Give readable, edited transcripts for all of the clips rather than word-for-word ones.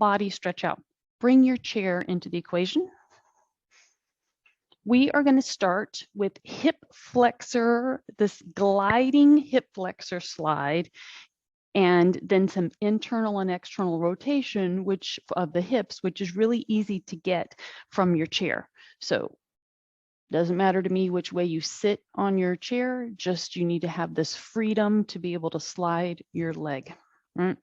body stretch out. Bring your chair into the equation. We are going to start with hip flexor, this gliding hip flexor slide, and then some internal and external rotation, which of the hips, which is really easy to get from your chair. So doesn't matter to me which way you sit on your chair, just you need to have this freedom to be able to slide your leg. Right?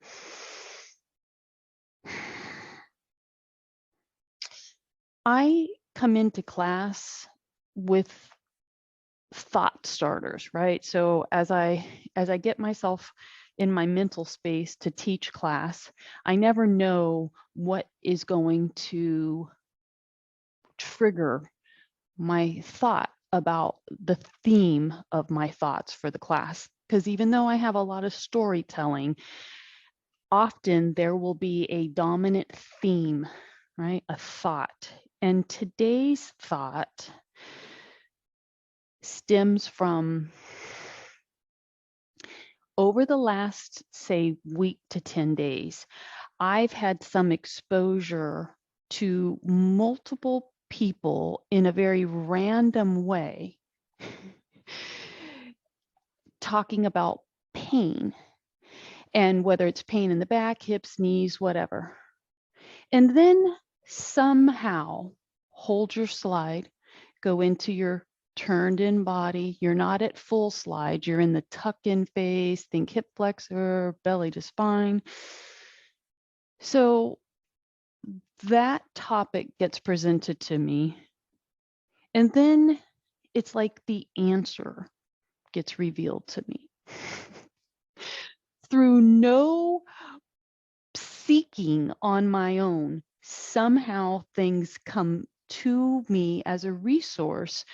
I come into class with thought starters, right? So as I get myself in my mental space to teach class, I never know what is going to trigger my thought about the theme of my thoughts for the class. Because even though I have a lot of storytelling, often there will be a dominant theme, right? A thought. And today's thought stems from over the last, say, week to 10 days, I've had some exposure to multiple people in a very random way talking about pain, and whether it's pain in the back, hips, knees, whatever. And then somehow hold your slide, go into your turned in body. You're not at full slide. You're in the tucked in phase. Think hip flexor, belly to spine. So that topic gets presented to me. And then it's like the answer gets revealed to me. Through no seeking on my own, somehow things come to me as a resource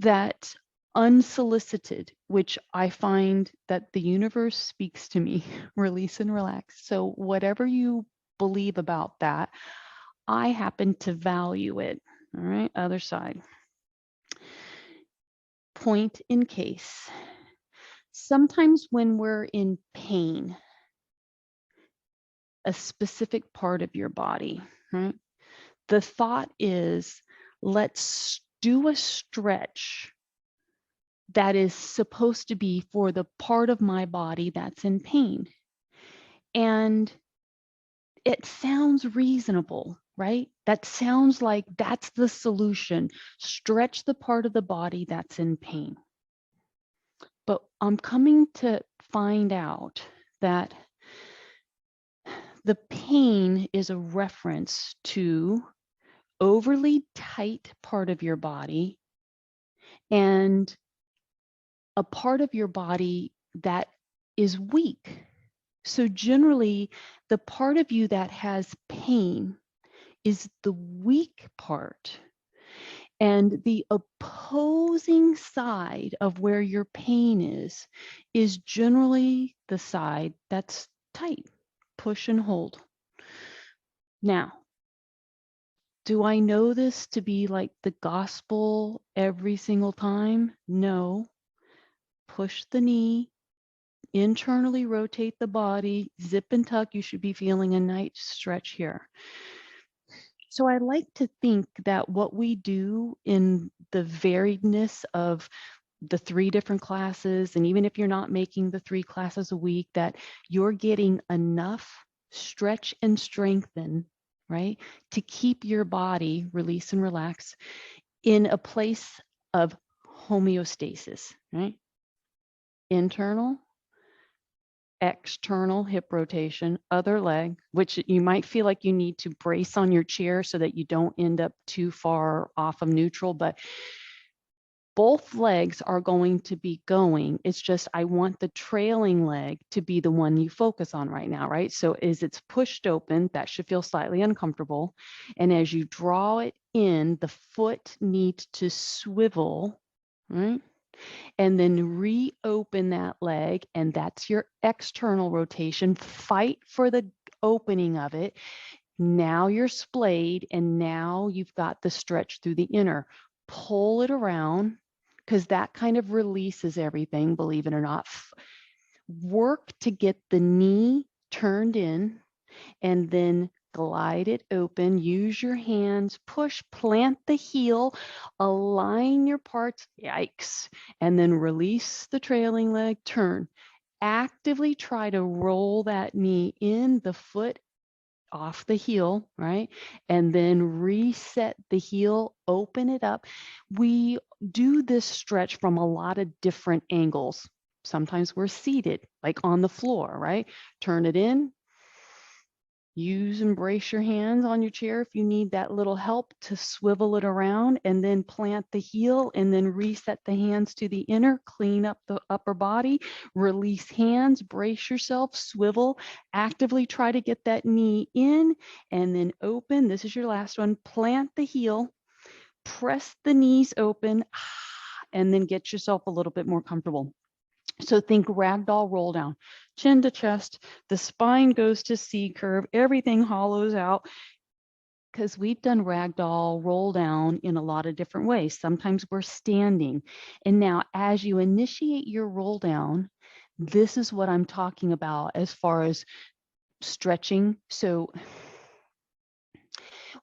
that unsolicited, which I find that the universe speaks to me, release and relax. So whatever you believe about that, I happen to value it. All right, other side. Point in case. Sometimes when we're in pain, a specific part of your body, right? The thought is, let's do a stretch that is supposed to be for the part of my body that's in pain. And it sounds reasonable, right? That sounds like that's the solution. Stretch the part of the body that's in pain. But I'm coming to find out that the pain is a reference to overly tight part of your body and a part of your body that is weak. So generally, the part of you that has pain is the weak part. And the opposing side of where your pain is generally the side that's tight. Push and hold. Now, do I know this to be like the gospel every single time? No. Push the knee, internally rotate the body, zip and tuck. You should be feeling a nice stretch here. So I like to think that what we do in the variedness of the 3 different classes, and even if you're not making the 3 classes a week, that you're getting enough stretch and strengthen, right, to keep your body, release and relax, in a place of homeostasis, right? Internal, external hip rotation, other leg, which you might feel like you need to brace on your chair so that you don't end up too far off of neutral, but both legs are going to be going. It's just, I want the trailing leg to be the one you focus on right now, right? So as it's pushed open, that should feel slightly uncomfortable. And as you draw it in, the foot needs to swivel, right? And then reopen that leg, and that's your external rotation. Fight for the opening of it. Now you're splayed, and now you've got the stretch through the inner. Pull it around, because that kind of releases everything, believe it or not. Work to get the knee turned in, and then glide it open, use your hands, push, plant the heel, align your parts, yikes, and then release the trailing leg, turn. Actively try to roll that knee in, the foot off the heel, right? And then reset the heel, open it up. We do this stretch from a lot of different angles. Sometimes we're seated, like on the floor, right? Turn it in. Use and brace your hands on your chair if you need that little help to swivel it around, and then plant the heel and then reset the hands to the inner, clean up the upper body, release hands, brace yourself, swivel, actively try to get that knee in and then open. This is your last one. Plant the heel, press the knees open, and then get yourself a little bit more comfortable. So think ragdoll roll down, chin to chest, the spine goes to C curve, everything hollows out, because we've done ragdoll roll down in a lot of different ways. Sometimes we're standing. And now as you initiate your roll down, this is what I'm talking about as far as stretching. So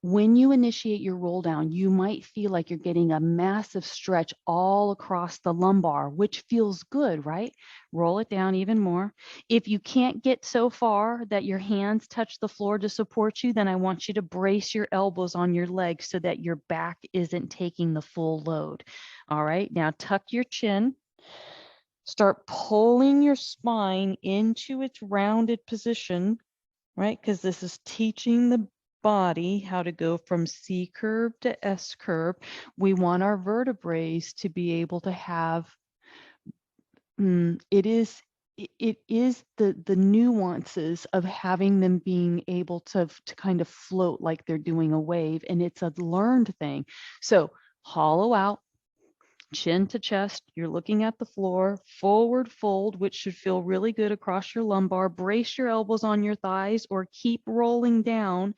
when you initiate your roll down, you might feel like you're getting a massive stretch all across the lumbar, which feels good, right? Roll it down even more. If you can't get so far that your hands touch the floor to support you, then I want you to brace your elbows on your legs so that your back isn't taking the full load. All right, now tuck your chin. Start pulling your spine into its rounded position, right? Because this is teaching the body how to go from C curve to S curve. We want our vertebrae to be able to have, it is the nuances of having them being able to kind of float like they're doing a wave, and it's a learned thing. So hollow out, chin to chest, you're looking at the floor, forward fold, which should feel really good across your lumbar, brace your elbows on your thighs or keep rolling down,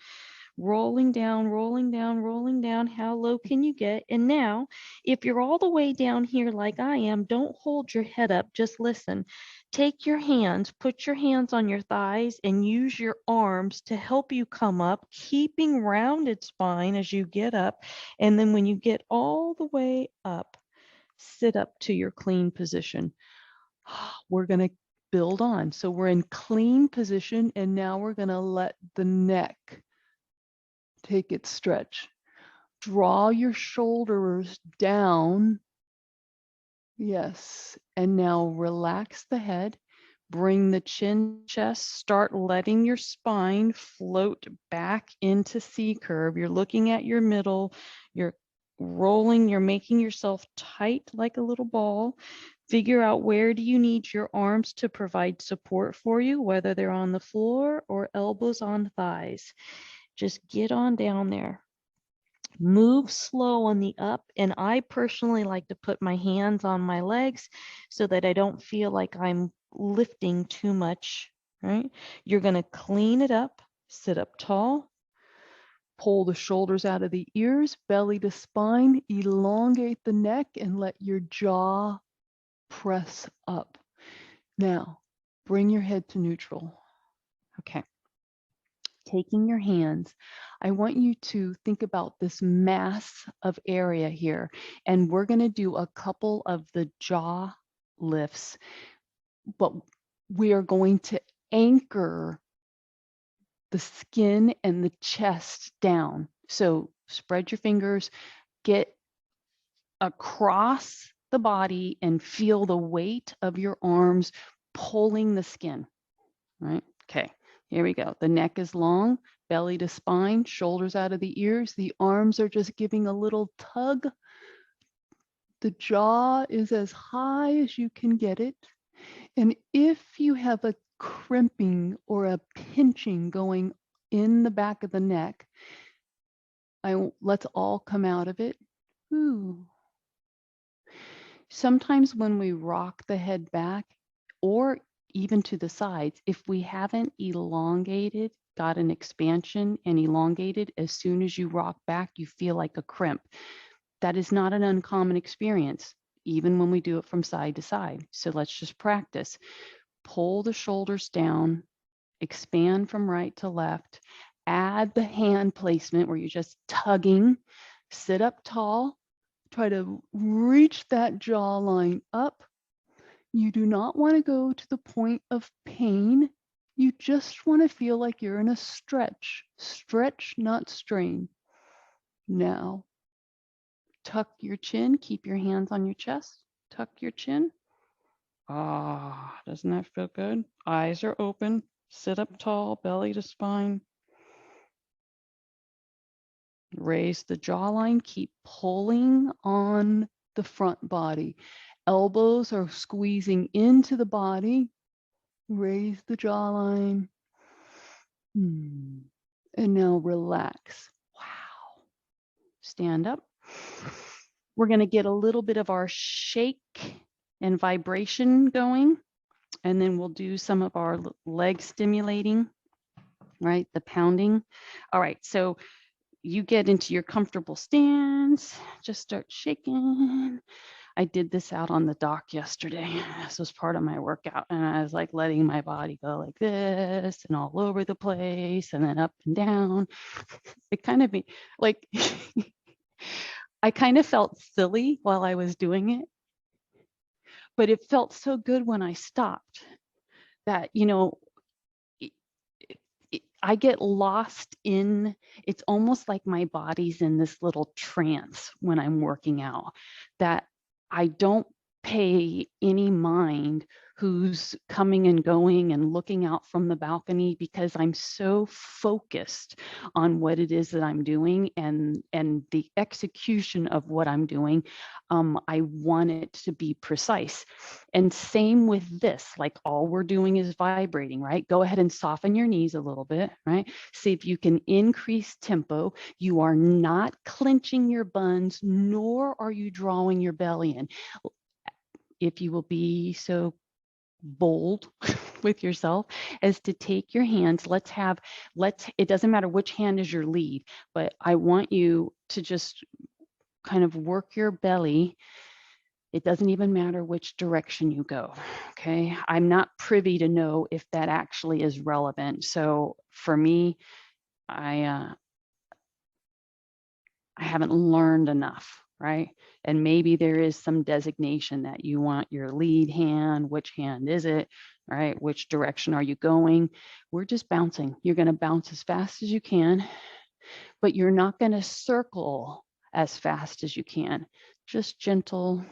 rolling down, rolling down, rolling down. How low can you get? And now, if you're all the way down here like I am, don't hold your head up, just listen. Take your hands, put your hands on your thighs and use your arms to help you come up, keeping rounded spine as you get up. And then when you get all the way up, sit up to your clean position. We're going to build on. So we're in clean position, and now we're going to let the neck take its stretch. Draw your shoulders down. Yes. And now relax the head. Bring the chin, chest, start letting your spine float back into C curve. You're looking at your middle, you're rolling, you're making yourself tight like a little ball. Figure out where do you need your arms to provide support for you, whether they're on the floor or elbows on thighs. Just get on down there. Move slow on the up, and I personally like to put my hands on my legs so that I don't feel like I'm lifting too much, right? You're going to clean it up, sit up tall, pull the shoulders out of the ears, belly to spine, elongate the neck, and let your jaw press up. Now, bring your head to neutral. Okay. Taking your hands, I want you to think about this mass of area here, and we're going to do a couple of the jaw lifts, but we are going to anchor the skin and the chest down. So spread your fingers, get across the body and feel the weight of your arms pulling the skin, right? Okay. Here we go. The neck is long, belly to spine, shoulders out of the ears. The arms are just giving a little tug. The jaw is as high as you can get it. And if you have a crimping or a pinching going in the back of the neck, let's all come out of it. Ooh. Sometimes when we rock the head back, or even to the sides, if we haven't elongated, got an expansion and elongated, as soon as you rock back, you feel like a crimp. That is not an uncommon experience, even when we do it from side to side. So let's just practice. Pull the shoulders down, expand from right to left, add the hand placement where you're just tugging, sit up tall, try to reach that jawline up. You do not want to go to the point of pain. You just want to feel like you're in a stretch. Stretch, not strain. Now, tuck your chin, keep your hands on your chest, tuck your chin. Ah, doesn't that feel good? Eyes are open, sit up tall, belly to spine. Raise the jawline, keep pulling on the front body. Elbows are squeezing into the body. Raise the jawline. And now relax. Wow. Stand up. We're going to get a little bit of our shake and vibration going, and then we'll do some of our leg stimulating, right? The pounding. All right. So you get into your comfortable stance, just start shaking. I did this out on the dock yesterday. This was part of my workout. And I was like letting my body go like this and all over the place and then up and down. It kind of be like, I kind of felt silly while I was doing it, but it felt so good when I stopped that, you know, I get lost in, it's almost like my body's in this little trance when I'm working out, that I don't pay any mind who's coming and going and looking out from the balcony, because I'm so focused on what it is that I'm doing and the execution of what I'm doing. I want it to be precise. And same with this, like all we're doing is vibrating, right? Go ahead and soften your knees a little bit, right? See if you can increase tempo. You are not clenching your buns, nor are you drawing your belly in. If you will be so bold with yourself as to take your hands, it doesn't matter which hand is your lead, but I want you to just kind of work your belly. It doesn't even matter which direction you go, okay? I'm not privy to know if that actually is relevant. So for me, I haven't learned enough, right? And maybe there is some designation that you want your lead hand. Which hand is it, right? Which direction are you going? We're just bouncing. You're going to bounce as fast as you can, but you're not going to circle as fast as you can. Just gentle.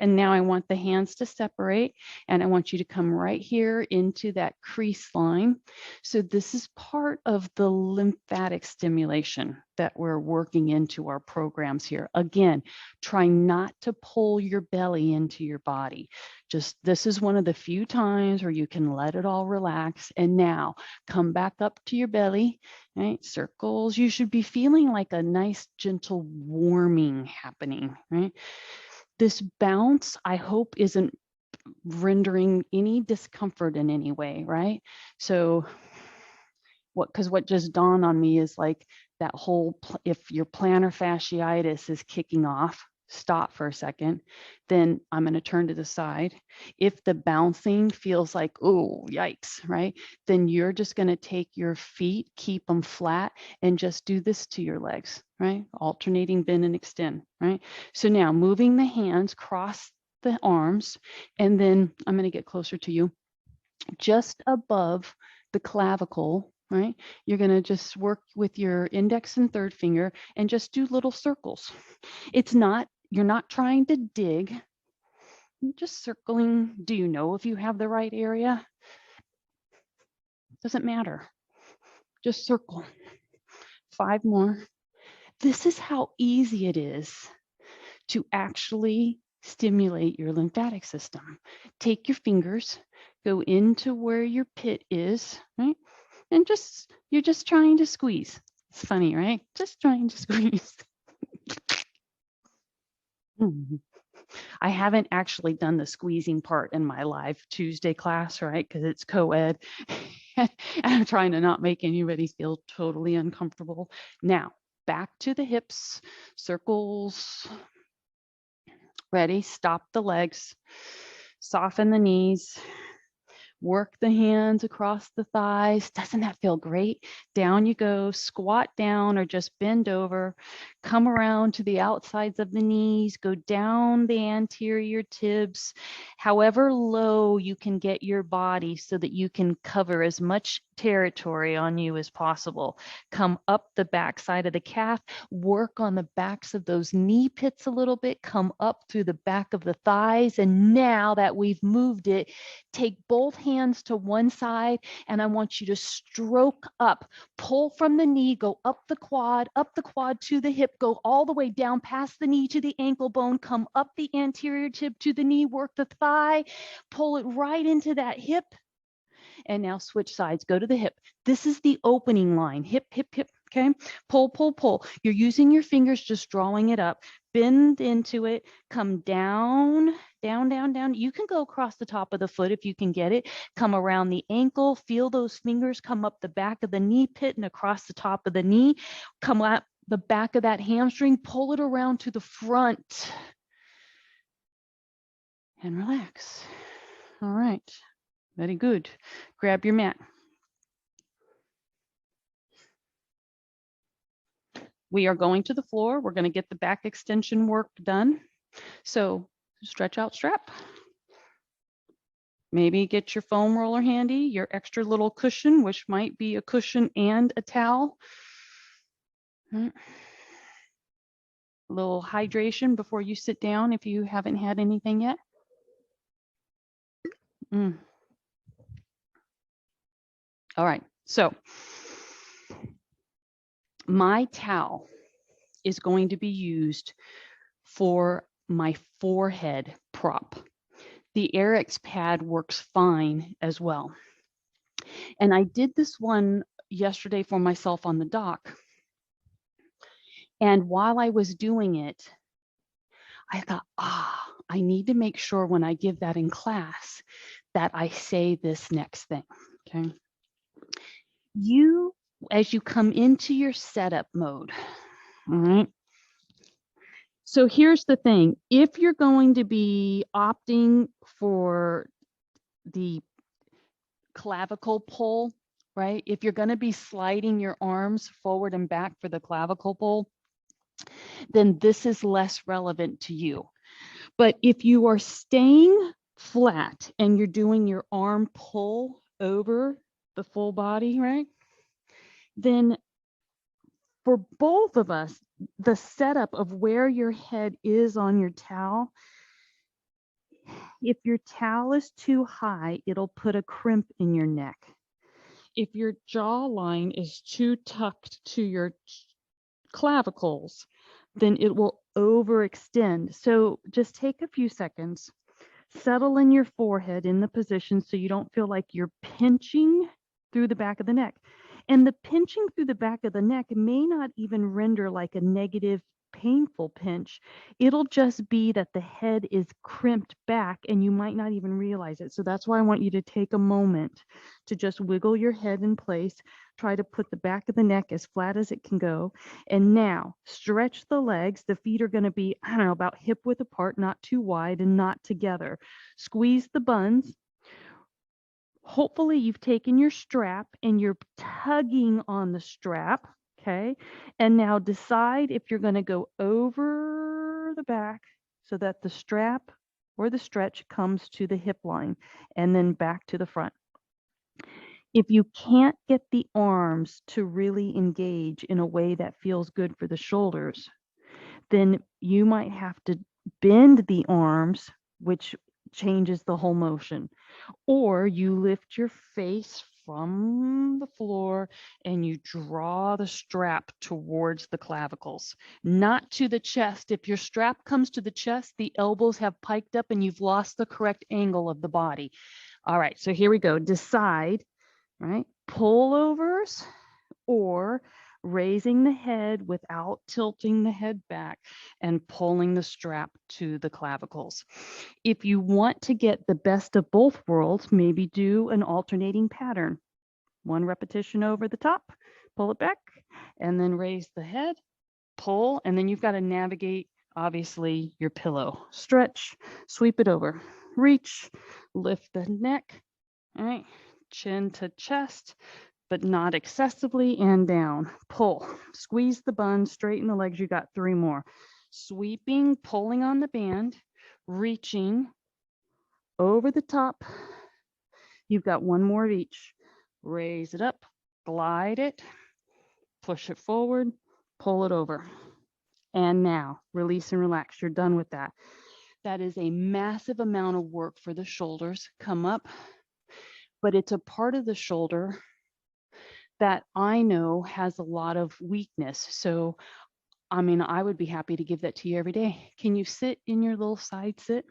And now I want the hands to separate, and I want you to come right here into that crease line. So this is part of the lymphatic stimulation that we're working into our programs here. Again, try not to pull your belly into your body. Just, this is one of the few times where you can let it all relax. And now come back up to your belly, right? Circles. You should be feeling like a nice, gentle warming happening, right? This bounce, I hope, isn't rendering any discomfort in any way, right? So what just dawned on me is like that whole, if your plantar fasciitis is kicking off, stop for a second, then I'm going to turn to the side. If the bouncing feels like, oh, yikes, right? Then you're just going to take your feet, keep them flat, and just do this to your legs, right? Alternating bend and extend, right? So now moving the hands, cross the arms, and then I'm going to get closer to you, just above the clavicle, right? You're going to just work with your index and third finger and just do little circles. It's not, you're not trying to dig, you're just circling. Do you know if you have the right area? Doesn't matter. Just circle. 5 more. This is how easy it is to actually stimulate your lymphatic system. Take your fingers, go into where your pit is, right? And you're just trying to squeeze. It's funny, right? Just trying to squeeze. I haven't actually done the squeezing part in my live Tuesday class, right? Because it's co-ed. And I'm trying to not make anybody feel totally uncomfortable. Now, back to the hips, circles. Ready? Stop the legs, soften the knees. Work the hands across the thighs. Doesn't that feel great? Down you go, squat down or just bend over. Come around to the outsides of the knees, go down the anterior tibs, however low you can get your body so that you can cover as much territory on you as possible. Come up the back side of the calf, work on the backs of those knee pits a little bit, come up through the back of the thighs. And now that we've moved it, take both hands to one side and I want you to stroke up, pull from the knee, go up the quad to the hip, go all the way down past the knee to the ankle bone, come up the anterior tib to the knee, work the thigh, pull it right into that hip. And now switch sides, go to the hip. This is the opening line, hip, hip, hip, okay? Pull, pull, pull. You're using your fingers, just drawing it up. Bend into it, come down, down, down, down. You can go across the top of the foot if you can get it. Come around the ankle, feel those fingers come up the back of the knee pit and across the top of the knee. Come up the back of that hamstring, pull it around to the front. And relax. All right. Very good. Grab your mat. We are going to the floor. We're going to get the back extension work done. So stretch out strap. Maybe get your foam roller handy, your extra little cushion, which might be a cushion and a towel. A little hydration before you sit down if you haven't had anything yet. All right, so my towel is going to be used for my forehead prop. The Airx pad works fine as well. And I did this one yesterday for myself on the dock. And while I was doing it, I thought, I need to make sure when I give that in class that I say this next thing, okay? As you come into your setup mode, all right? So here's the thing. If you're going to be opting for the clavicle pull, right? If you're going to be sliding your arms forward and back for the clavicle pull, then this is less relevant to you. But if you are staying flat and you're doing your arm pull over the full body, right? Then for both of us, the setup of where your head is on your towel, if your towel is too high, it'll put a crimp in your neck. If your jawline is too tucked to your clavicles, then it will overextend. So just take a few seconds, settle in your forehead in the position so you don't feel like you're pinching through the back of the neck. And the pinching through the back of the neck may not even render like a negative, painful pinch. It'll just be that the head is crimped back and you might not even realize it. So that's why I want you to take a moment to just wiggle your head in place, try to put the back of the neck as flat as it can go. And now stretch the legs. The feet are going to be, I don't know, about hip width apart, not too wide and not together. Squeeze the buns. Hopefully you've taken your strap and you're tugging on the strap, okay? And now decide if you're going to go over the back so that the strap or the stretch comes to the hip line and then back to the front. If you can't get the arms to really engage in a way that feels good for the shoulders, then you might have to bend the arms, which changes the whole motion. Or you lift your face from the floor and you draw the strap towards the clavicles, not to the chest. If your strap comes to the chest, the elbows have piked up and you've lost the correct angle of the body. All right, so here we go. Decide, right? Pullovers or raising the head without tilting the head back and pulling the strap to the clavicles. If you want to get the best of both worlds, maybe do an alternating pattern. 1 repetition over the top, pull it back, and then raise the head, pull, and then you've got to navigate, obviously, your pillow. Stretch, sweep it over, reach, lift the neck, All right, chin to chest, but not excessively, and down. Pull, squeeze the bun, straighten the legs. You got 3 more. Sweeping, pulling on the band, reaching over the top. You've got 1 more of each. Raise it up, glide it, push it forward, pull it over. And now release and relax. You're done with that. That is a massive amount of work for the shoulders. Come up, but it's a part of the shoulder that I know has a lot of weakness. So, I mean, I would be happy to give that to you every day. Can you sit in your little side sit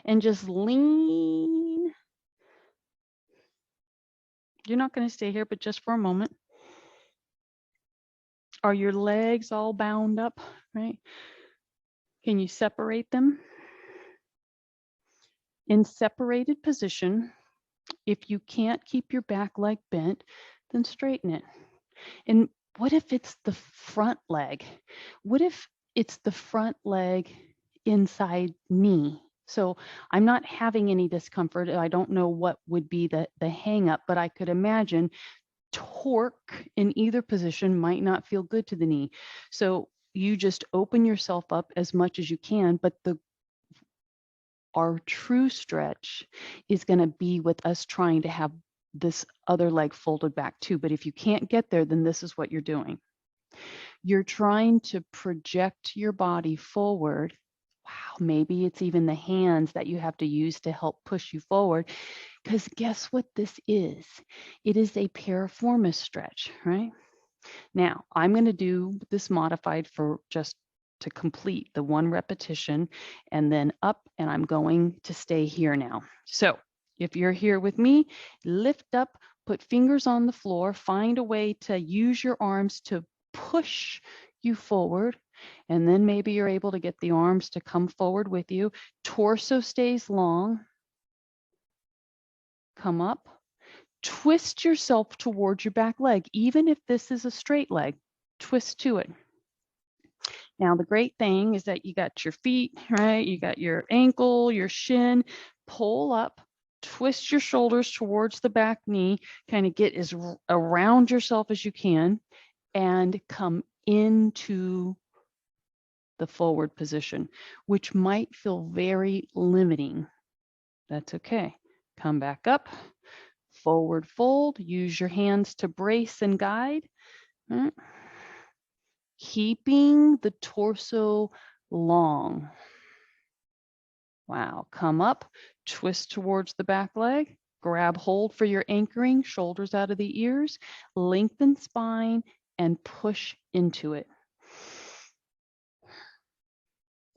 and just lean? You're not going to stay here, but just for a moment. Are your legs all bound up, right? Can you separate them? In separated position, if you can't keep your back leg bent, then straighten it. And what if it's the front leg? What if it's the front leg inside knee? So I'm not having any discomfort. I don't know what would be the hang up, but I could imagine torque in either position might not feel good to the knee. So you just open yourself up as much as you can, but our true stretch is going to be with us trying to have this other leg folded back too. But if you can't get there, then this is what you're doing. You're trying to project your body forward. Wow, maybe it's even the hands that you have to use to help push you forward. Because guess what this is? It is a piriformis stretch, right? Now, I'm going to do this modified for just to complete the 1 repetition and then up, and I'm going to stay here now. So if you're here with me, lift up, put fingers on the floor, find a way to use your arms to push you forward, and then maybe you're able to get the arms to come forward with you. Torso stays long. Come up. Twist yourself towards your back leg, even if this is a straight leg. Twist to it. Now, the great thing is that you got your feet, right? You got your ankle, your shin. Pull up, twist your shoulders towards the back knee, kind of get as around yourself as you can, and come into the forward position, which might feel very limiting. That's okay. Come back up, forward fold, use your hands to brace and guide. Right. Keeping the torso long. Wow, come up, twist towards the back leg, grab hold for your anchoring, shoulders out of the ears, lengthen spine, and push into it.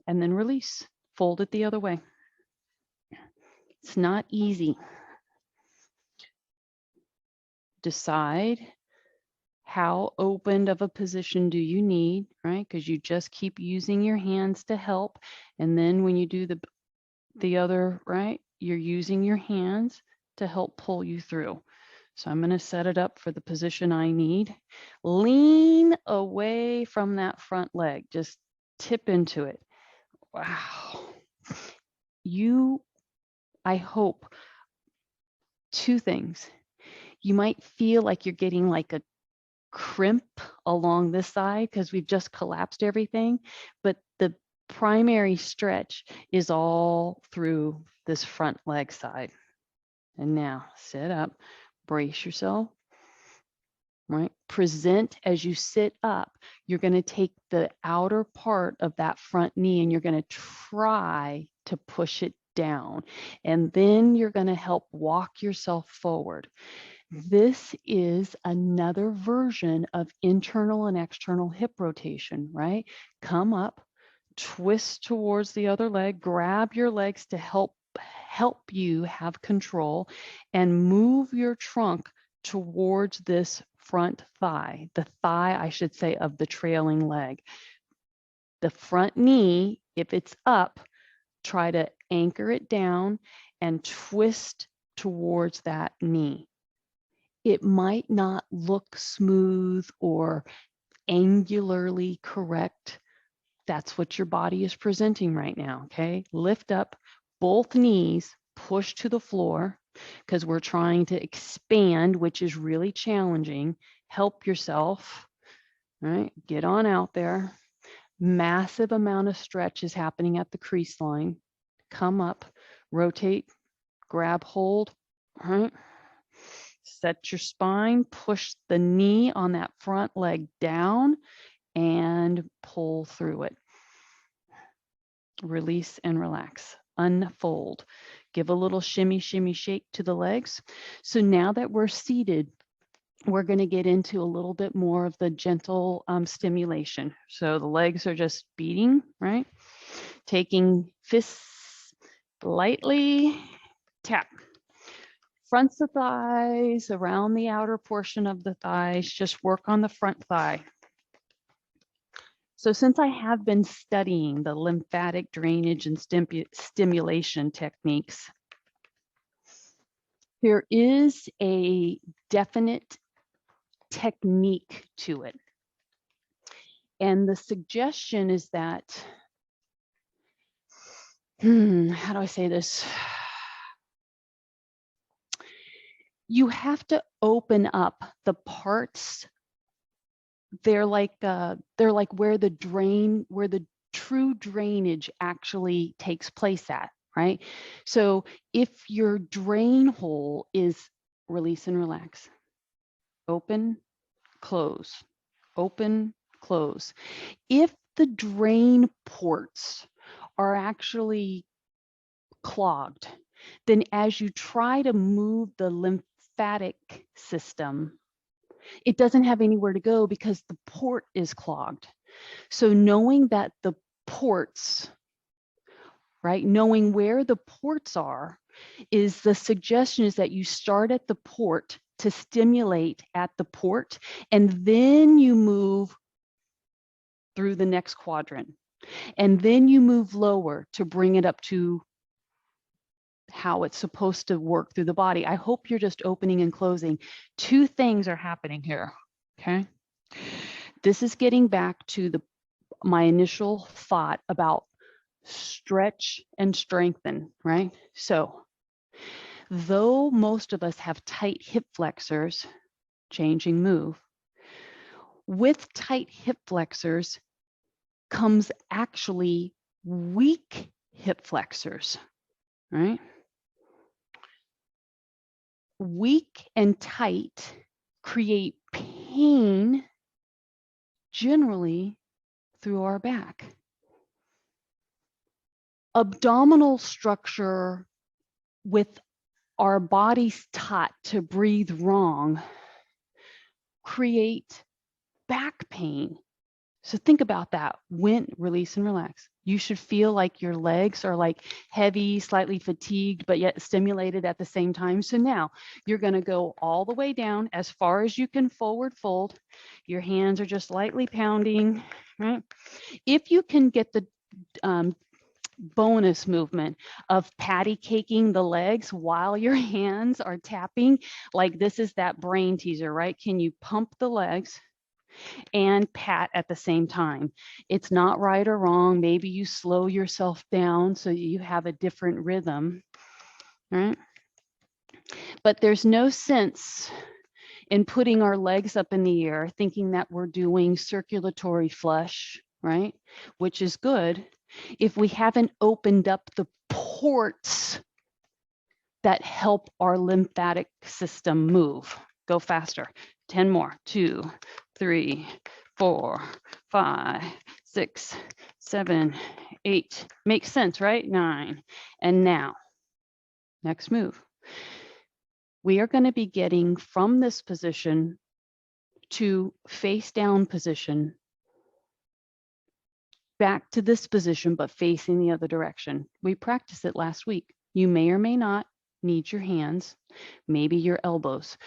And then release, fold it the other way. It's not easy. Decide how open of a position do you need, right? Because you just keep using your hands to help. And then when you do the other, right, you're using your hands to help pull you through. So I'm going to set it up for the position I need. Lean away from that front leg. Just tip into it. Wow. I hope 2 things. You might feel like you're getting like a crimp along this side because we've just collapsed everything, but the primary stretch is all through this front leg side. And now sit up, brace yourself, right? Present as you sit up. You're going to take the outer part of that front knee and you're going to try to push it down. And then you're going to help walk yourself forward. This is another version of internal and external hip rotation, right? Come up, twist towards the other leg, grab your legs to help you have control, and move your trunk towards this front thigh, the thigh, I should say, of the trailing leg. The front knee, if it's up, try to anchor it down and twist towards that knee. It might not look smooth or angularly correct. That's what your body is presenting right now, okay? Lift up, both knees, push to the floor, because we're trying to expand, which is really challenging. Help yourself, right? Get on out there. Massive amount of stretch is happening at the crease line. Come up, rotate, grab hold, right? Set your spine, push the knee on that front leg down and pull through it. Release and relax. Unfold. Give a little shimmy, shimmy, shake to the legs. So now that we're seated, we're going to get into a little bit more of the gentle stimulation. So the legs are just beating, right? Taking fists lightly, tap. Fronts the thighs, around the outer portion of the thighs, just work on the front thigh. So since I have been studying the lymphatic drainage and stimulation techniques, there is a definite technique to it. And the suggestion is that, how do I say this? You have to open up the parts. They're like where the true drainage actually takes place at, right? So if your drain hole is release and relax, open, close, open, close. If the drain ports are actually clogged, then as you try to move the lymphatic system, it doesn't have anywhere to go because the port is clogged. So knowing that the ports, right, knowing where the ports are, is the suggestion is that you start at the port to stimulate at the port, and then you move through the next quadrant. And then you move lower to bring it up to how it's supposed to work through the body. I hope you're just opening and closing. Two things are happening here, okay? This is getting back to my initial thought about stretch and strengthen, right? So though most of us have tight hip flexors, changing move, with tight hip flexors comes actually weak hip flexors, right? Weak and tight create pain generally through our back. Abdominal structure with our bodies taught to breathe wrong create back pain. So think about that. When release and relax. You should feel like your legs are like heavy, slightly fatigued, but yet stimulated at the same time. So now you're going to go all the way down as far as you can forward fold. Your hands are just lightly pounding, right? If you can get the bonus movement of patty caking the legs while your hands are tapping, like this is that brain teaser, right? Can you pump the legs and pat at the same time? It's not right or wrong. Maybe you slow yourself down so you have a different rhythm, right? But there's no sense in putting our legs up in the air thinking that we're doing circulatory flush, right? Which is good, if we haven't opened up the ports that help our lymphatic system move. Go faster. 10 more. 2, 3, 4, 5, 6, 7, 8. Makes sense, right? 9. And now, next move. We are going to be getting from this position to face down position, back to this position, but facing the other direction. We practiced it last week. You may or may not need your hands, maybe your elbows.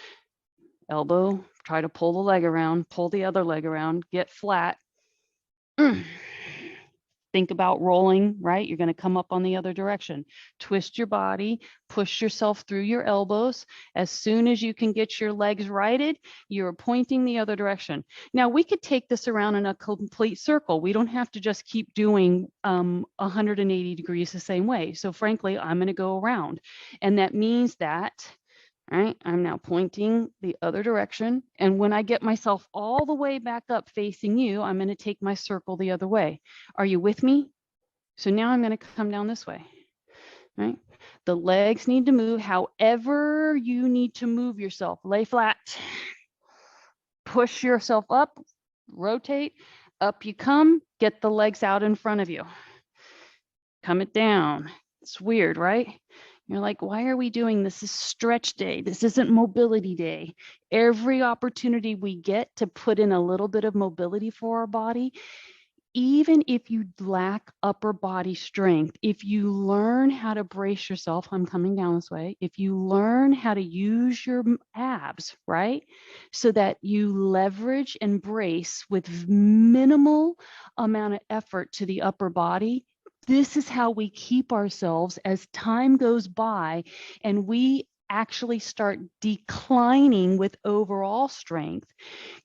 Elbow, try to pull the leg around, pull the other leg around, get flat. Think about rolling, right? You're going to come up on the other direction. Twist your body, push yourself through your elbows. As soon as you can get your legs righted, you're pointing the other direction. Now, we could take this around in a complete circle. We don't have to just keep doing 180 degrees the same way. So frankly, I'm going to go around. And that means that, right, I'm now pointing the other direction. And when I get myself all the way back up facing you, I'm going to take my circle the other way. Are you with me? So now I'm going to come down this way, right? The legs need to move however you need to move yourself. Lay flat, push yourself up, rotate, up you come, get the legs out in front of you. Come it down. It's weird, right? You're like, why are we doing this? This is stretch day. This isn't mobility day. Every opportunity we get to put in a little bit of mobility for our body, even if you lack upper body strength, if you learn how to brace yourself, I'm coming down this way, if you learn how to use your abs, right, so that you leverage and brace with minimal amount of effort to the upper body, this is how we keep ourselves as time goes by and we actually start declining with overall strength.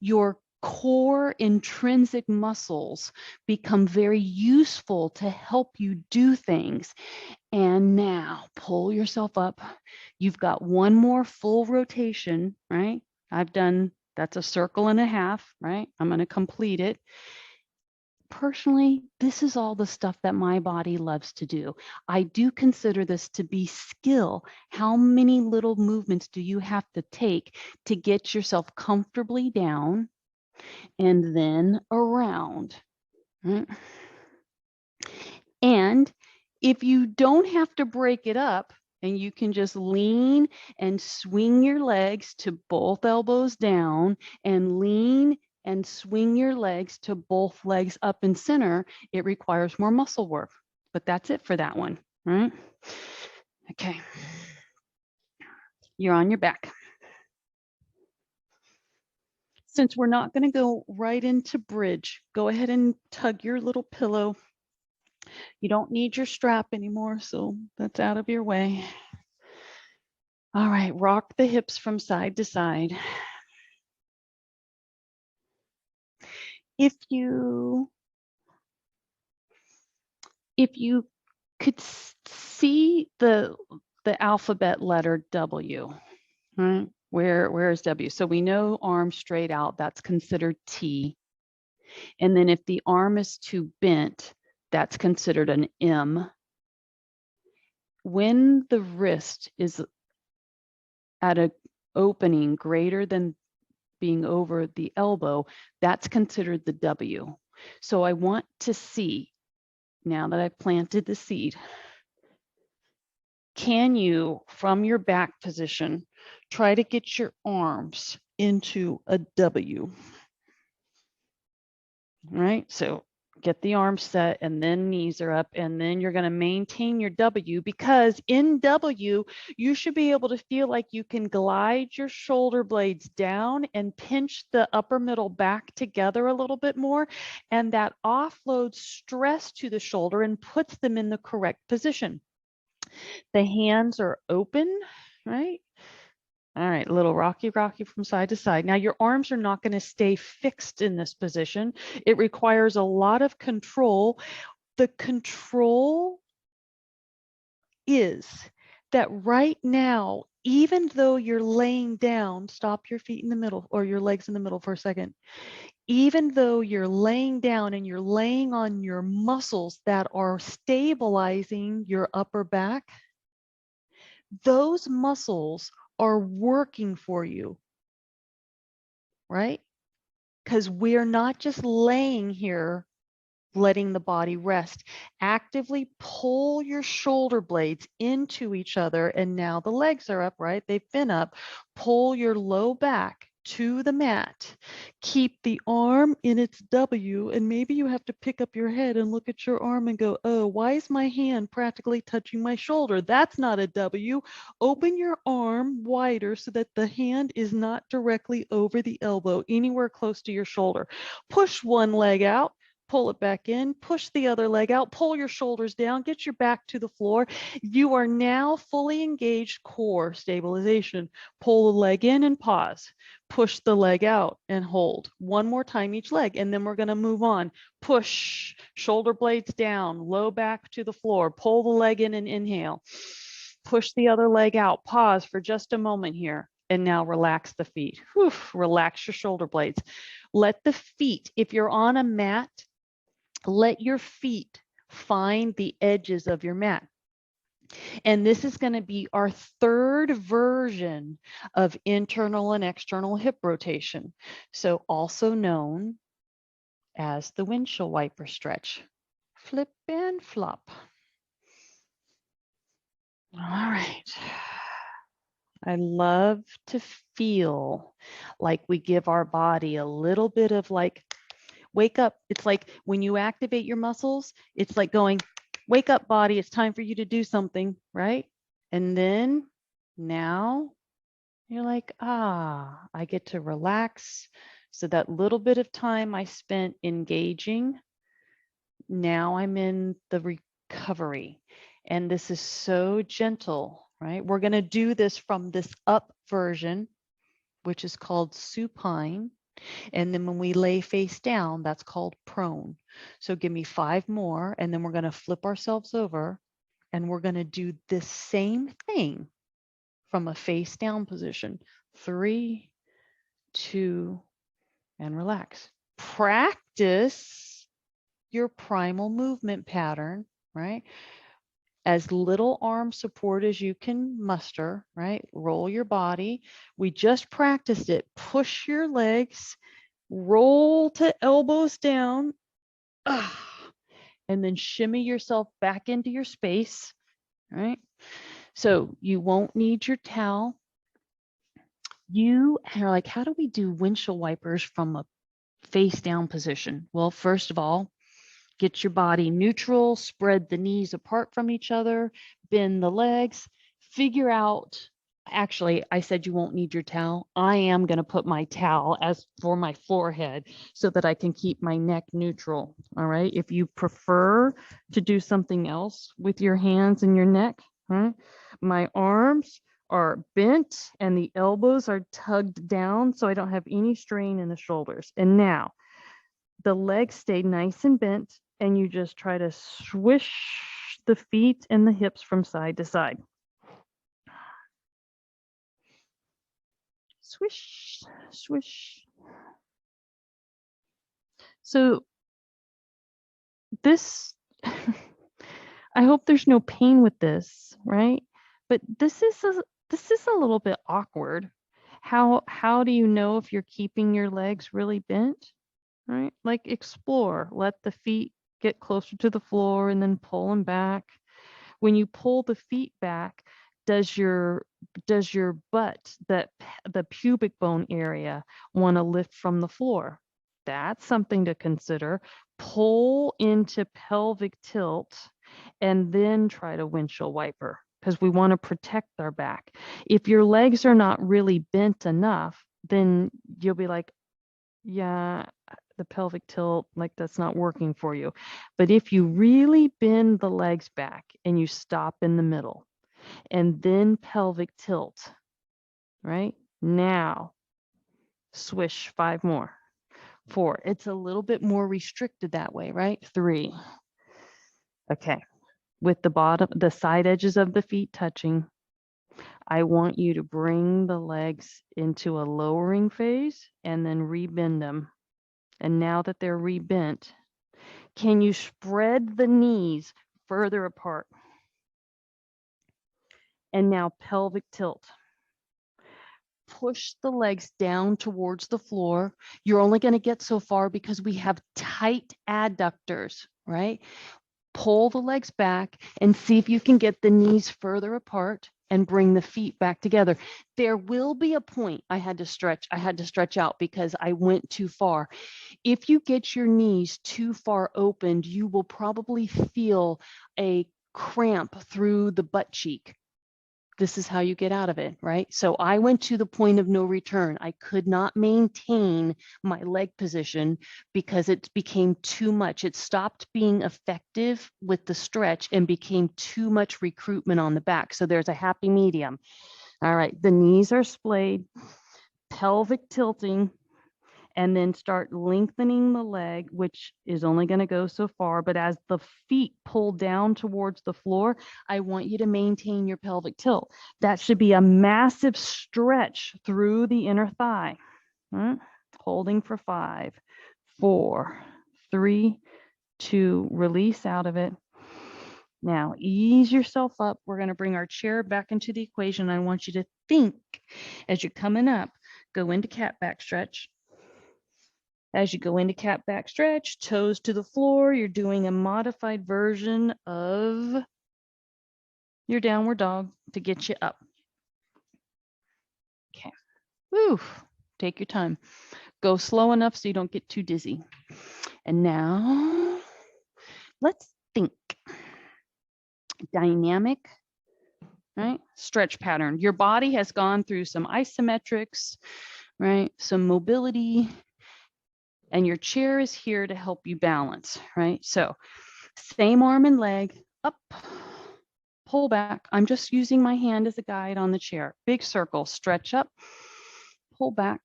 Your core intrinsic muscles become very useful to help you do things. And now pull yourself up. You've got one more full rotation, right? That's a circle and a half, right? I'm going to complete it. Personally, this is all the stuff that my body loves to do. I do consider this to be skill. How many little movements do you have to take to get yourself comfortably down and then around? Right? And if you don't have to break it up and you can just lean and swing your legs to both elbows down and lean and swing your legs to both legs up and center, it requires more muscle work. But that's it for that one, right? Okay. You're on your back. Since we're not going to go right into bridge, go ahead and tug your little pillow. You don't need your strap anymore, so that's out of your way. All right, rock the hips from side to side. If you could see the alphabet letter W, right? Where is W? So we know arm straight out, that's considered T. And then if the arm is too bent, that's considered an M. When the wrist is at an opening greater than being over the elbow, that's considered the W. So I want to see, now that I've planted the seed, can you, from your back position, try to get your arms into a W? Right? So get the arms set and then knees are up and then you're going to maintain your W, because in W, you should be able to feel like you can glide your shoulder blades down and pinch the upper middle back together a little bit more. And that offloads stress to the shoulder and puts them in the correct position. The hands are open, right? All right, a little rocky from side to side. Now your arms are not going to stay fixed in this position. It requires a lot of control. The control is that right now, even though you're laying down, stop your feet in the middle or your legs in the middle for a second. Even though you're laying down and you're laying on your muscles that are stabilizing your upper back, those muscles are working for you, right? Because we're not just laying here letting the body rest. Actively pull your shoulder blades into each other, and now the legs are up, right? They've been up. Pull your low back to the mat. Keep the arm in its W, and maybe you have to pick up your head and look at your arm and go, oh, why is my hand practically touching my shoulder? That's not a W. Open your arm wider so that the hand is not directly over the elbow, anywhere close to your shoulder. Push one leg out, pull it back in, push the other leg out, pull your shoulders down, get your back to the floor. You are now fully engaged core stabilization. Pull the leg in and pause. Push the leg out and hold. One more time each leg, and then we're going to move on. Push, shoulder blades down, low back to the floor. Pull the leg in and inhale. Push the other leg out. Pause for just a moment here. And now relax the feet. Whew, relax your shoulder blades. Let the feet, if you're on a mat, let your feet find the edges of your mat. And this is going to be our third version of internal and external hip rotation. So also known as the windshield wiper stretch. Flip and flop. All right. I love to feel like we give our body a little bit of like, wake up. It's like when you activate your muscles, it's like going, wake up body, it's time for you to do something, right? And then now you're like, I get to relax. So that little bit of time I spent engaging, now I'm in the recovery. And this is so gentle, right? We're going to do this from this up version, which is called supine. And then when we lay face down, that's called prone. So give me 5 more, and then we're going to flip ourselves over, and we're going to do the same thing from a face down position. 3, 2, and relax. Practice your primal movement pattern, right? As little arm support as you can muster, right? Roll your body. We just practiced it. Push your legs, roll to elbows down, and then shimmy yourself back into your space, right? So you won't need your towel. You are like, how do we do windshield wipers from a face down position? Well, first of all, get your body neutral, spread the knees apart from each other, bend the legs, figure out, actually, I said you won't need your towel. I am going to put my towel as for my forehead so that I can keep my neck neutral. All right. If you prefer to do something else with your hands and your neck, my arms are bent and the elbows are tugged down so I don't have any strain in the shoulders. And now the legs stay nice and bent, and you just try to swish the feet and the hips from side to side. Swish, swish. So this, I hope there's no pain with this, right? But this is a little bit awkward. How do you know if you're keeping your legs really bent? Right? Like explore, let the feet get closer to the floor and then pull them back. When you pull the feet back, does your butt, the pubic bone area, want to lift from the floor? That's something to consider. Pull into pelvic tilt and then try to windshield wiper because we want to protect our back. If your legs are not really bent enough, then you'll be like, yeah, the pelvic tilt, like that's not working for you. But if you really bend the legs back and you stop in the middle and then pelvic tilt, right? Now, swish 5 more. 4. It's a little bit more restricted that way, right? 3. Okay. With the side edges of the feet touching, I want you to bring the legs into a lowering phase and then rebend them. And now that they're rebent, can you spread the knees further apart? And now pelvic tilt. Push the legs down towards the floor. You're only going to get so far because we have tight adductors, right? Pull the legs back and see if you can get the knees further apart and bring the feet back together. There will be a point I had to stretch out because I went too far. If you get your knees too far opened, you will probably feel a cramp through the butt cheek this is how you get out of it, right? So I went to the point of no return. I could not maintain my leg position because it became too much. It stopped being effective with the stretch and became too much recruitment on the back. So there's a happy medium. All right, the knees are splayed, pelvic tilting, and then start lengthening the leg, which is only going to go so far. But as the feet pull down towards the floor, I want you to maintain your pelvic tilt. That should be a massive stretch through the inner thigh. Holding for 5, 4, 3, 2, release out of it. Now, ease yourself up. We're going to bring our chair back into the equation. I want you to think as you're coming up, go into cat back stretch. As you go into cat back stretch, toes to the floor, you're doing a modified version of your downward dog to get you up. Okay. Woo. Take your time. Go slow enough so you don't get too dizzy. And now let's think. Dynamic, right? Stretch pattern. Your body has gone through some isometrics, right? Some mobility. And your chair is here to help you balance, right? So same arm and leg, up, pull back. I'm just using my hand as a guide on the chair. Big circle, stretch up, pull back.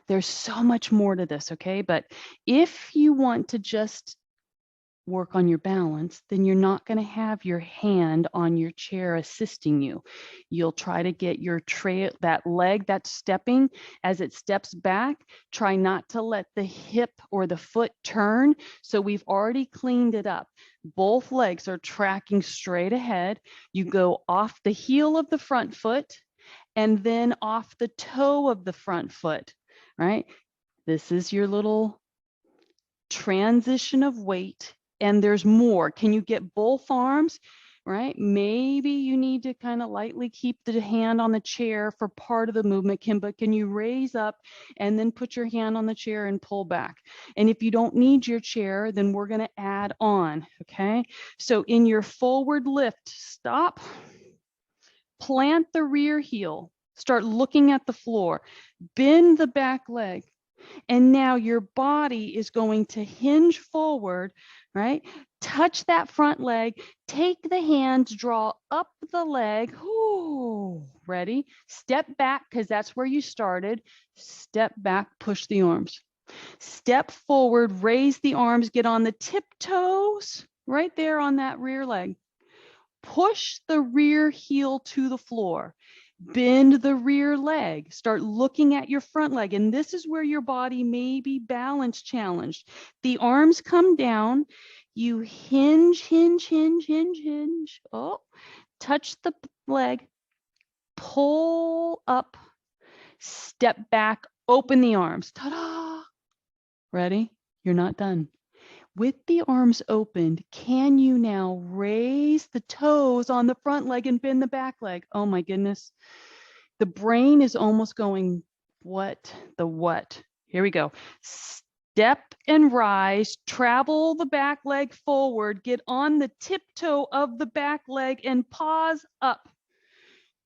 There's so much more to this, okay? But if you want to just work on your balance, then you're not going to have your hand on your chair assisting you. You'll try to get your that leg that's stepping, as it steps back, try not to let the hip or the foot turn. So we've already cleaned it up. Both legs are tracking straight ahead. You go off the heel of the front foot and then off the toe of the front foot, right? This is your little transition of weight. And there's more. Can you get both arms, right? Maybe you need to kind of lightly keep the hand on the chair for part of the movement, but can you raise up and then put your hand on the chair and pull back? And if you don't need your chair, then we're going to add on, okay? So in your forward lift, stop, plant the rear heel, start looking at the floor, bend the back leg. And now your body is going to hinge forward, right? Touch that front leg, take the hands, draw up the leg. Ooh, ready? Step back, because that's where you started. Step back, push the arms. Step forward, raise the arms, get on the tiptoes right there on that rear leg. Push the rear heel to the floor. Bend the rear leg. Start looking at your front leg. And this is where your body may be balance challenged. The arms come down. You hinge, hinge, hinge, hinge, hinge. Oh, touch the leg. Pull up. Step back. Open the arms. Ta-da! Ready? You're not done. With the arms opened, can you now raise the toes on the front leg and bend the back leg? Oh my goodness. The brain is almost going, what? The what? Here we go. Step and rise, travel the back leg forward, get on the tiptoe of the back leg and pause up.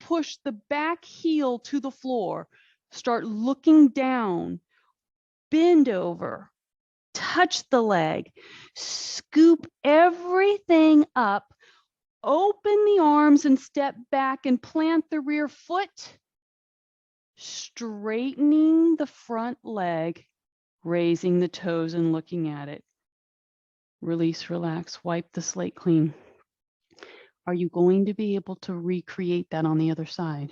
Push the back heel to the floor. Start looking down. Bend over. Touch the leg, scoop everything up, open the arms and step back and plant the rear foot, straightening the front leg, raising the toes and looking at it. Release, relax, wipe the slate clean. Are you going to be able to recreate that on the other side?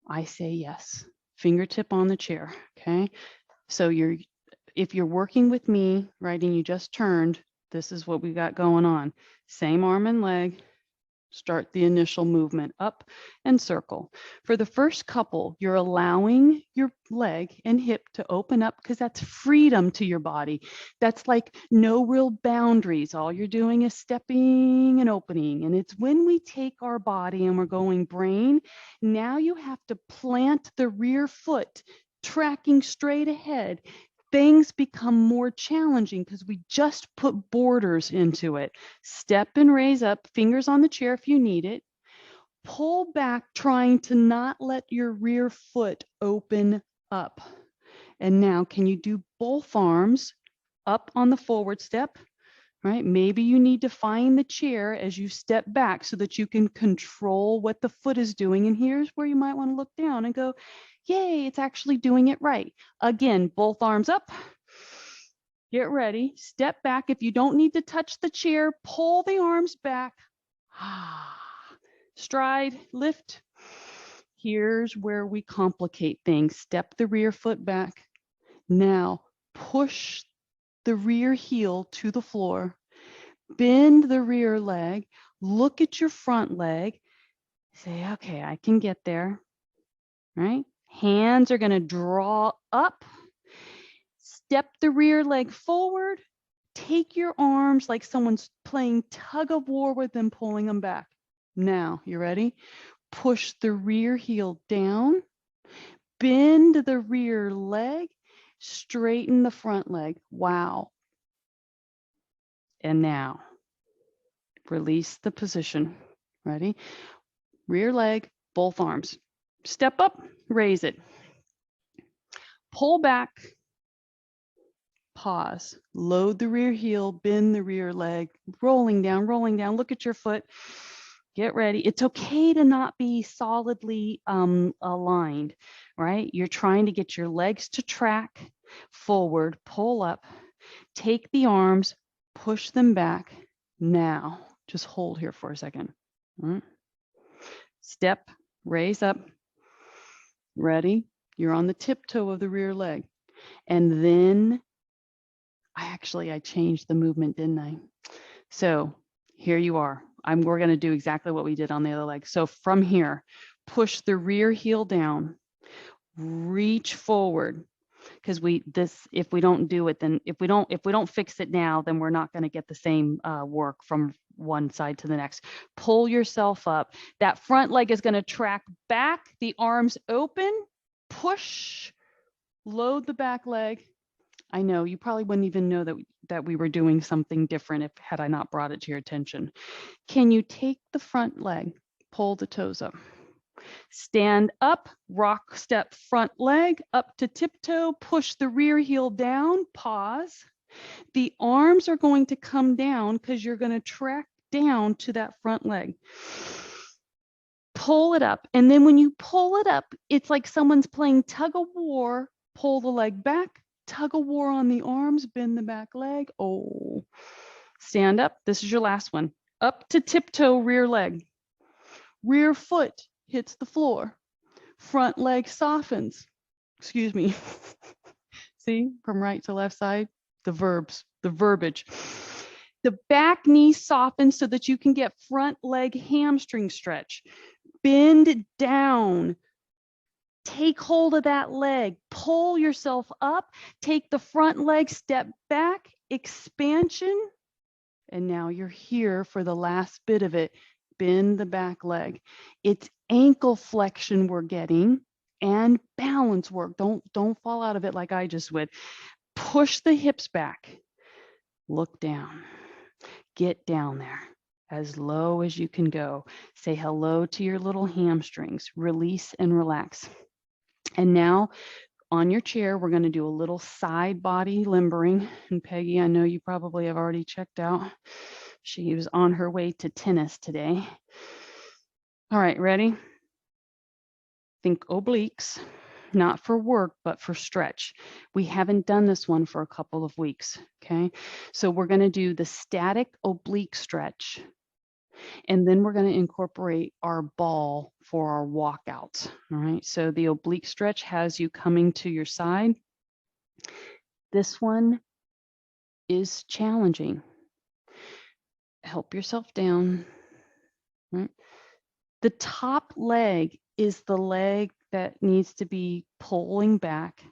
I say yes. Fingertip on the chair, okay? So if you're working with me, right, and you just turned, this is what we got going on. Same arm and leg, start the initial movement up and circle. For the first couple, you're allowing your leg and hip to open up because that's freedom to your body. That's like no real boundaries. All you're doing is stepping and opening. And it's when we take our body and we're going brain, now you have to plant the rear foot, tracking straight ahead. Things become more challenging because we just put borders into it. Step and raise up, fingers on the chair if you need it. Pull back, trying to not let your rear foot open up. And now, can you do both arms up on the forward step? Right? Maybe you need to find the chair as you step back so that you can control what the foot is doing. And here's where you might want to look down and go, yay, it's actually doing it right. Again, both arms up. Get ready. Step back. If you don't need to touch the chair, pull the arms back. Stride, lift. Here's where we complicate things. Step the rear foot back. Now push the rear heel to the floor, bend the rear leg, look at your front leg, say, okay, I can get there, right? Hands are going to draw up, step the rear leg forward, take your arms like someone's playing tug of war with them, pulling them back. Now, you ready? Push the rear heel down, bend the rear leg, straighten the front leg. Wow. And now, release the position. Ready? Rear leg, both arms. Step up, raise it. Pull back, pause. Load the rear heel, bend the rear leg, rolling down, rolling down. Look at your foot. Get ready. It's okay to not be solidly aligned, right? You're trying to get your legs to track forward, pull up, take the arms, push them back. Now, just hold here for a second. Step, raise up. Ready? You're on the tiptoe of the rear leg. And then I changed the movement, didn't I? So here you are. We're going to do exactly what we did on the other leg. So from here, push the rear heel down, reach forward. Because if we don't do it, then if we don't fix it now, then we're not going to get the same work from one side to the next. Pull yourself up. That front leg is going to track back, the arms open, push, load the back leg. I know you probably wouldn't even know that we were doing something different had I not brought it to your attention. Can you take the front leg, pull the toes up? Stand up, rock step front leg up to tiptoe, push the rear heel down, pause. The arms are going to come down because you're going to track down to that front leg. Pull it up. And then when you pull it up, it's like someone's playing tug of war. Pull the leg back, tug of war on the arms, bend the back leg. Oh, stand up. This is your last one. Up to tiptoe, rear leg. Rear foot hits the floor. Front leg softens. Excuse me. See, from right to left side, the verbiage. The back knee softens so that you can get front leg hamstring stretch. Bend down. Take hold of that leg. Pull yourself up. Take the front leg, step back, expansion. And now you're here for the last bit of it. Bend the back leg. It's ankle flexion we're getting and balance work. Don't fall out of it like I just would. Push the hips back. Look down. Get down there as low as you can go. Say hello to your little hamstrings. Release and relax. And now on your chair, we're going to do a little side body limbering. And Peggy, I know you probably have already checked out. She was on her way to tennis today. All right, ready? Think obliques, not for work, but for stretch. We haven't done this one for a couple of weeks, okay? So we're going to do the static oblique stretch, and then we're going to incorporate our ball for our walkouts, all right? So the oblique stretch has you coming to your side. This one is challenging. Help yourself down, right? The top leg is the leg that needs to be pulling back.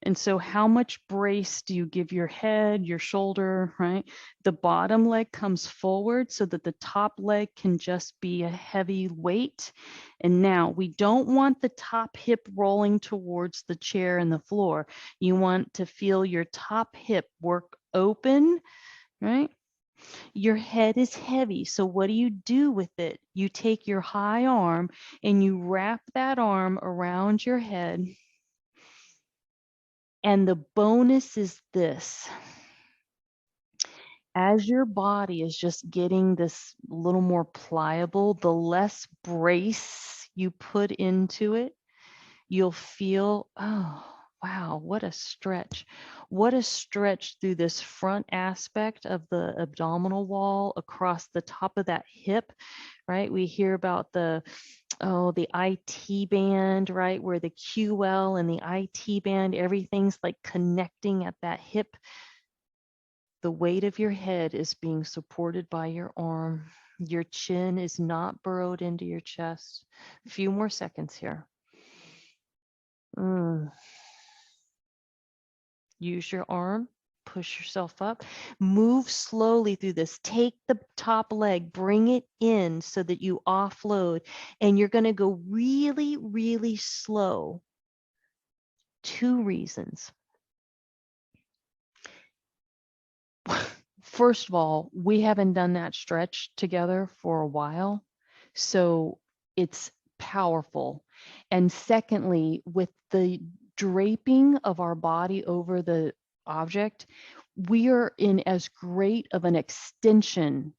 And so how much brace do you give your head, your shoulder, right? The bottom leg comes forward so that the top leg can just be a heavy weight. And now we don't want the top hip rolling towards the chair and the floor. You want to feel your top hip work open, right? Your head is heavy. So what do you do with it? You take your high arm and you wrap that arm around your head. And the bonus is this. As your body is just getting this little more pliable, the less brace you put into it, you'll feel, oh, wow, what a stretch. What a stretch through this front aspect of the abdominal wall across the top of that hip, right? We hear about the IT band, right? Where the QL and the IT band, everything's like connecting at that hip. The weight of your head is being supported by your arm. Your chin is not burrowed into your chest. A few more seconds here. Use your arm, push yourself up, move slowly through this. Take the top leg, bring it in so that you offload, and you're going to go really, really slow. 2 reasons. First of all, we haven't done that stretch together for a while, so it's powerful. And secondly, with the draping of our body over the object, we are in as great of an extension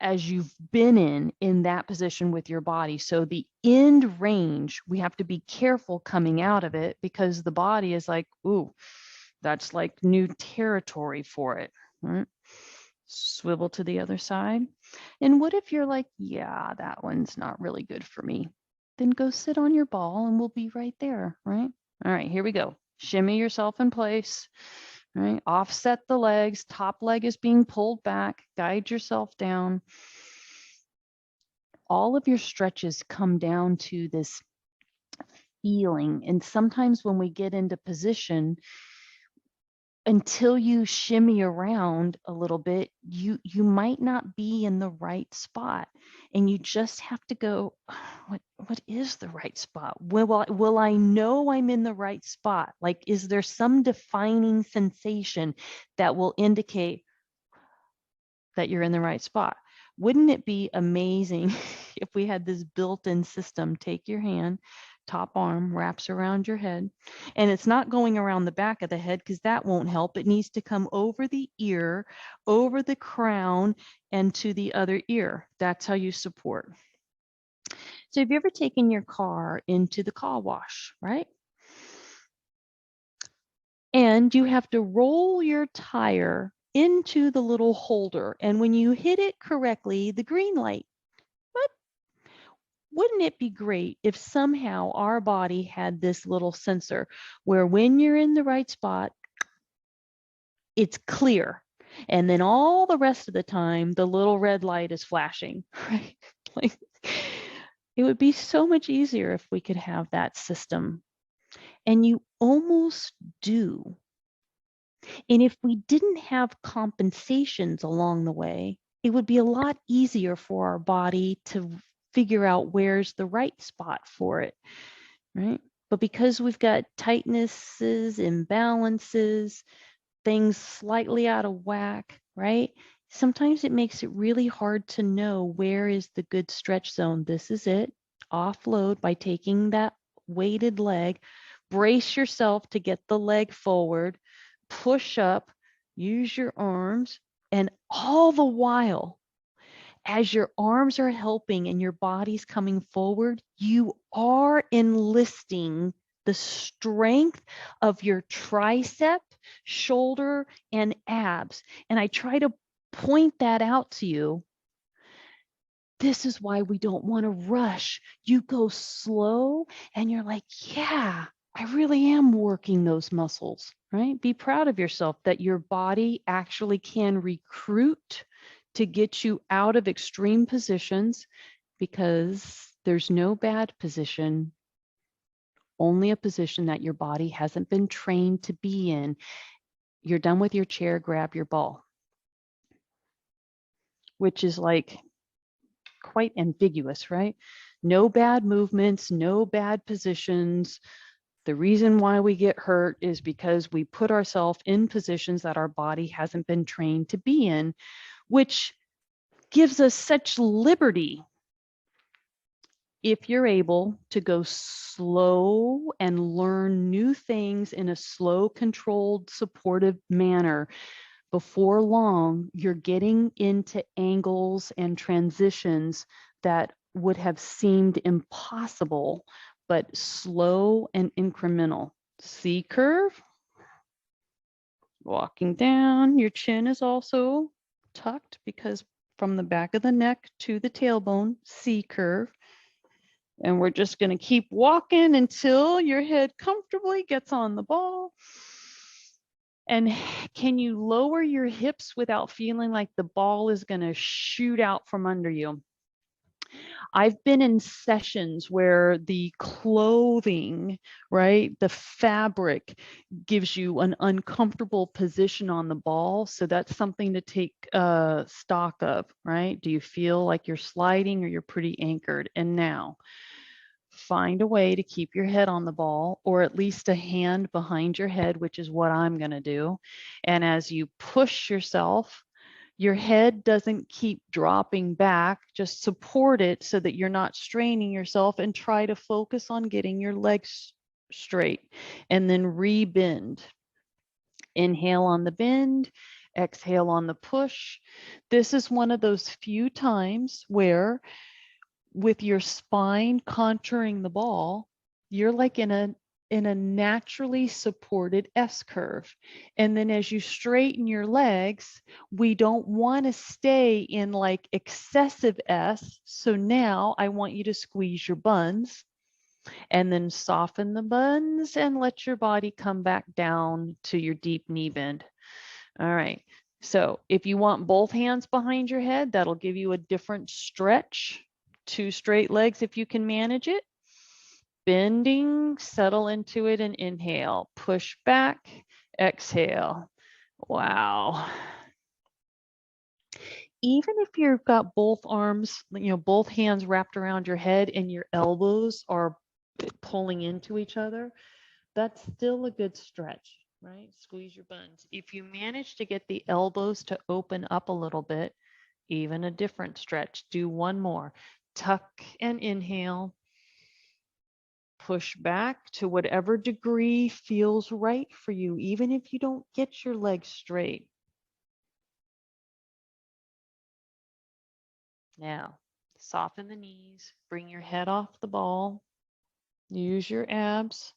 as you've been in that position with your body. So the end range, we have to be careful coming out of it because the body is like, ooh, that's like new territory for it. Right? Swivel to the other side. And what if you're like, yeah, that one's not really good for me? Then go sit on your ball and we'll be right there, right? All right, here we go. Shimmy yourself in place, right? Offset the legs. Top leg is being pulled back. Guide yourself down. All of your stretches come down to this feeling. And sometimes when we get into position, until you shimmy around a little bit, you might not be in the right spot, and you just have to go, what is the right spot? Will I know I'm in the right spot? Like, is there some defining sensation that will indicate that you're in the right spot? Wouldn't it be amazing if we had this built-in system? Take your hand, top arm wraps around your head, and it's not going around the back of the head because that won't help. It needs to come over the ear, over the crown, and to the other ear. That's how you support. So have you ever taken your car into the car wash, right? And you have to roll your tire into the little holder. And when you hit it correctly, the green light. But wouldn't it be great if somehow our body had this little sensor where when you're in the right spot, it's clear. And then all the rest of the time, the little red light is flashing, right? Like, it would be so much easier if we could have that system. And you almost do. And if we didn't have compensations along the way, it would be a lot easier for our body to figure out where's the right spot for it, right? But because we've got tightnesses, imbalances, things slightly out of whack, right? Sometimes it makes it really hard to know where is the good stretch zone. This is it. Offload by taking that weighted leg. Brace yourself to get the leg forward. Push up. Use your arms. And all the while, as your arms are helping and your body's coming forward, you are enlisting the strength of your tricep, shoulder, and abs. And I try to point that out to you. This is why we don't want to rush. You go slow and you're like, yeah, I really am working those muscles, right? Be proud of yourself that your body actually can recruit to get you out of extreme positions, because there's no bad position, only a position that your body hasn't been trained to be in. You're done with your chair, grab your ball, which is like quite ambiguous, right? No bad movements, no bad positions. The reason why we get hurt is because we put ourselves in positions that our body hasn't been trained to be in. which gives us such liberty if you're able to go slow and learn new things in a slow, controlled, supportive manner. Before long, you're getting into angles and transitions that would have seemed impossible, but slow and incremental. C curve, walking down. Your chin is also tucked because from the back of the neck to the tailbone, C curve. And we're just going to keep walking until your head comfortably gets on the ball. And can you lower your hips without feeling like the ball is going to shoot out from under you? I've been in sessions where the clothing, right, the fabric gives you an uncomfortable position on the ball. So that's something to take stock of, right? Do you feel like you're sliding or you're pretty anchored? And now, find a way to keep your head on the ball, or at least a hand behind your head, which is what I'm going to do. And as you push yourself, your head doesn't keep dropping back. Just support it so that you're not straining yourself, and try to focus on getting your legs straight. And then re-bend. Inhale on the bend, exhale on the push. This is one of those few times where, with your spine contouring the ball, you're like in a naturally supported S curve. And then as you straighten your legs, we don't want to stay in like excessive S. So now I want you to squeeze your buns and then soften the buns and let your body come back down to your deep knee bend. All right. So if you want both hands behind your head, that'll give you a different stretch. 2 straight legs if you can manage it. Bending, settle into it and inhale. Push back, exhale. Wow. Even if you've got both arms, both hands wrapped around your head and your elbows are pulling into each other, that's still a good stretch, right? Squeeze your buns. If you manage to get the elbows to open up a little bit, even a different stretch. Do one more. Tuck and inhale. Push back to whatever degree feels right for you, even if you don't get your legs straight. Now, soften the knees. Bring your head off the ball. Use your abs.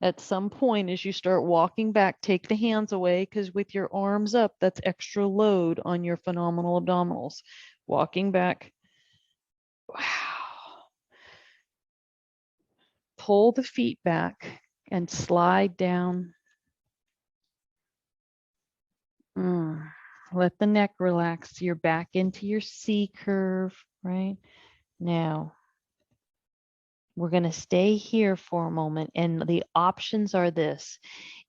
At some point, as you start walking back, take the hands away, because with your arms up, that's extra load on your phenomenal abdominals. Walking back. Wow. Pull the feet back and slide down. Let the neck relax. You're back into your C curve, right? Now, we're going to stay here for a moment, and the options are this.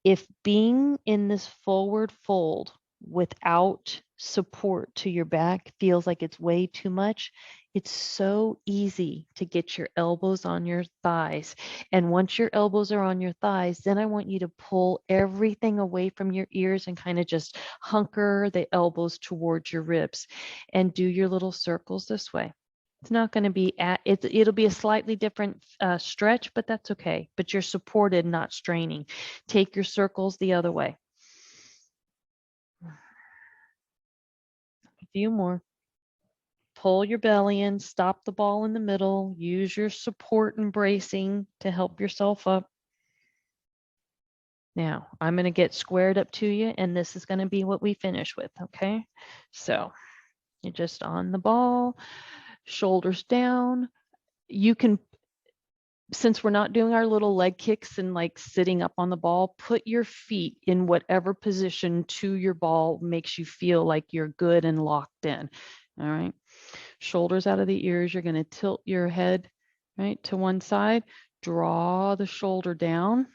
If being in this forward fold without support to your back feels like it's way too much, it's so easy to get your elbows on your thighs. And once your elbows are on your thighs, then I want you to pull everything away from your ears and kind of just hunker the elbows towards your ribs and do your little circles this way. It's not going to be it'll be a slightly different stretch, but that's okay. But you're supported, not straining. Take your circles the other way. A few more. Pull your belly in, stop the ball in the middle, use your support and bracing to help yourself up. Now, I'm going to get squared up to you, and this is going to be what we finish with, okay? So you're just on the ball, shoulders down. You can, since we're not doing our little leg kicks and like sitting up on the ball, put your feet in whatever position to your ball makes you feel like you're good and locked in. All right. Shoulders out of the ears. You're going to tilt your head right to one side, draw the shoulder down.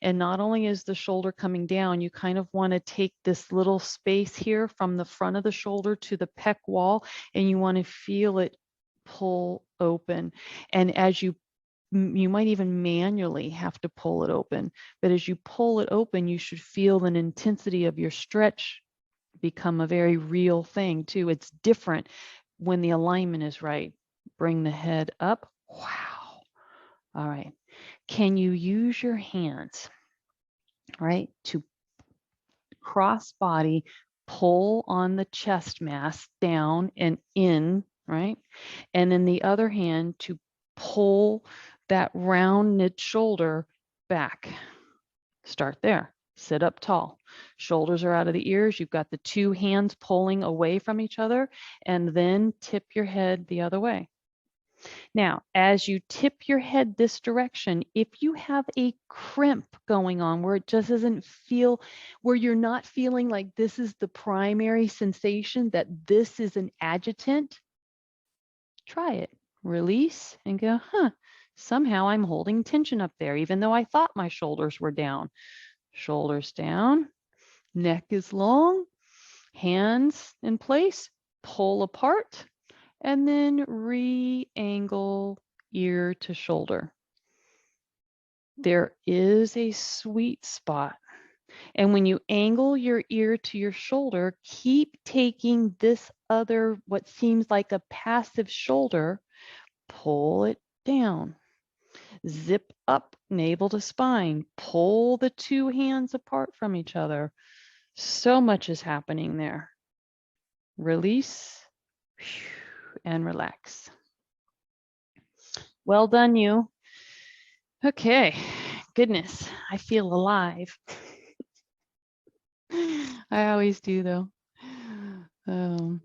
And not only is the shoulder coming down, you kind of want to take this little space here from the front of the shoulder to the pec wall, and you want to feel it pull open. And as you might even manually have to pull it open, but as you pull it open, you should feel an intensity of your stretch become a very real thing too. It's different when the alignment is right. Bring the head up. Wow. All right. Can you use your hands, right, to cross body, pull on the chest mass down and in, right? And then the other hand to pull that rounded shoulder back. Start there. Sit up tall. Shoulders are out of the ears. You've got the two hands pulling away from each other, and then tip your head the other way. Now, as you tip your head this direction, if you have a crimp going on where it just doesn't feel, where you're not feeling like this is the primary sensation, that this is an adjutant, try it. Release and go, somehow I'm holding tension up there, even though I thought my shoulders were down. Shoulders down, neck is long, hands in place, pull apart, and then re-angle ear to shoulder. There is a sweet spot. And when you angle your ear to your shoulder, keep taking this other, what seems like a passive shoulder, pull it down. Zip up, navel to spine. Pull the two hands apart from each other. So much is happening there. Release and relax. Well done, you. Okay, goodness, I feel alive. I always do, though.